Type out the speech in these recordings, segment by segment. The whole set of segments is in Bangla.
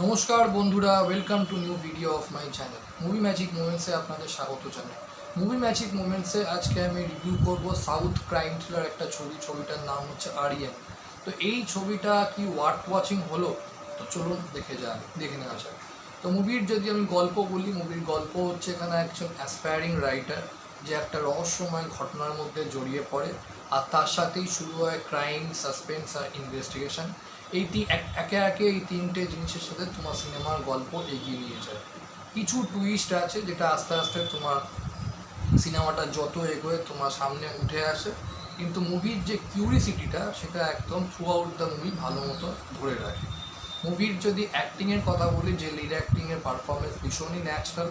নমস্কার বন্ধুরা, welcome to new video of my channel movie magic মোমেন্টসে আপনাদের স্বাগত জানাই। মুভি ম্যাজিক মোমেন্টসে আজকে আমি রিভিউ করব সাউথ ক্রাইম থ্রিলার একটা ছবিটার নাম হচ্ছে আরিয়ান। তো এই ছবিটা কি ওয়াচিং হলো? তো চলুন দেখে নেওয়া যাক। তো মুভির যদি আমি গল্প বলি, মুভির গল্প হচ্ছে এখানে একজন অ্যাসপায়ারিং রাইটার যে একটা রহস্যময় ঘটনার মধ্যে জড়িয়ে পড়ে, আর তার সাথেই শুরু হয় ক্রাইম, সাসপেন্স আর ইনভেস্টিগেশন। একে একে এই তিনটে জিনিসের সাথে তোমার সিনেমার গল্প এগিয়ে নিয়ে যায়। কিছু টুইস্ট আছে যেটা আস্তে আস্তে তোমার সিনেমাটা যত এগোয় তোমার সামনে উঠে আসে, কিন্তু মুভির যে কিউরিসিটিটা সেটা একদম থ্রু আউট দ্য মুভি ভালো মতো ধরে রাখে। মুভির যদি অ্যাক্টিংয়ের কথা বলি, যে লিড অ্যাক্টিংয়ের পারফরমেন্স ভীষণই ন্যাচারাল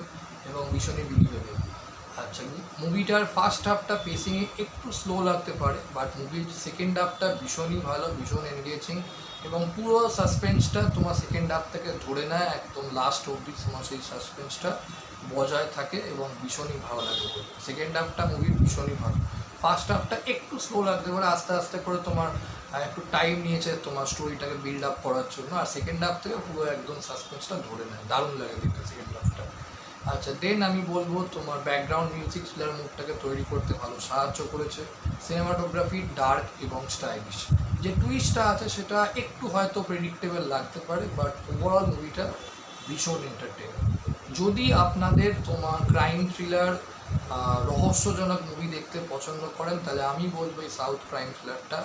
এবং ভীষণই বিলিভেবল। আচ্ছা, মুভিটার ফার্স্ট হাফটা পেসিংয়ে একটু স্লো লাগতে পারে, বাট মুভির সেকেন্ড হাফটা ভীষণই ভালো, ভীষণ এনগেজিং, এবং পুরো সাসপেন্সটা তোমার সেকেন্ড হাফ থেকে ধরে নেয়, একদম লাস্ট অবধি তোমার সেই সাসপেন্সটা বজায় থাকে এবং ভীষণই ভালো লাগে। সেকেন্ড হাফটা মুভির ভীষণই ভালো। ফার্স্ট হাফটা একটু স্লো লাগতে পারে, আস্তে আস্তে করে তোমার একটু টাইম নিয়েছে তোমার স্টোরিটাকে বিল্ড আপ করার জন্য, আর সেকেন্ড হাফ থেকে পুরো একদম সাসপেন্সটা ধরে নেয়, দারুণ লাগে দেখতে সেকেন্ড হাফটা। আচ্ছা, দেন আমি বলবো তোমার ব্যাকগ্রাউন্ড মিউজিক থ্রিলার মুভটাকে তৈরি করতে ভালো সাহায্য করেছে। সিনেমাটোগ্রাফি ডার্ক এবং স্টাইলিশ। যে টুইস্টটা আছে সেটা একটু হয়তো প্রেডিক্টেবল লাগতে পারে, বাট ওভারঅল মুভিটা ভীষণ এন্টারটেইনিং। যদি আপনাদের তোমার ক্রাইম থ্রিলার, রহস্যজনক মুভি দেখতে পছন্দ করেন, তাহলে আমি বলবো এই সাউথ ক্রাইম থ্রিলারটা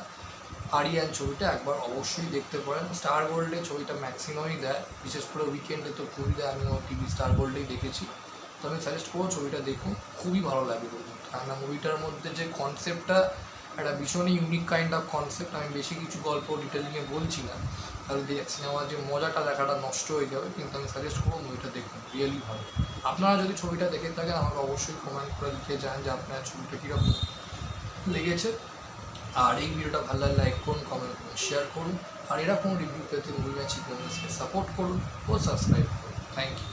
আরিয়ান ছবিটা একবার অবশ্যই দেখতে পারেন। স্টার গোল্ডে ছবিটা ম্যাক্সিমামই দেয়, বিশেষ করে উইকেন্ডে তো খুবই দেয়। আমিও টিভি স্টার গোল্ডেই দেখেছি। তো আমি সাজেস্ট করবো ছবিটা দেখুন, খুবই ভালো লাগবে বলুন। কেননা মুভিটার মধ্যে যে কনসেপ্টটা একটা ভীষণই ইউনিক কাইন্ড অফ কনসেপ্ট। আমি বেশি কিছু গল্প ডিটেলিংয়ে বলছি না, তাহলে সিনেমার যে মজাটা দেখাটা নষ্ট হয়ে যাবে, কিন্তু আমি সাজেস্ট করবো মুভিটা দেখুন, রিয়েলি ভালো। আপনারা যদি ছবিটা দেখে থাকেন আমাকে অবশ্যই কমেন্ট করে লিখে যান যে আপনার ছবিটা কীরকম লেগেছে। আর এই ভিডিওটা ভালো লাগলে লাইক করুন, কমেন্ট করুন, শেয়ার করুন, আর এরকম রিভিউ পেতে মুভি ম্যাজিক মোমেন্টসকে সাপোর্ট করুন ও সাবস্ক্রাইব করুন। Thank you.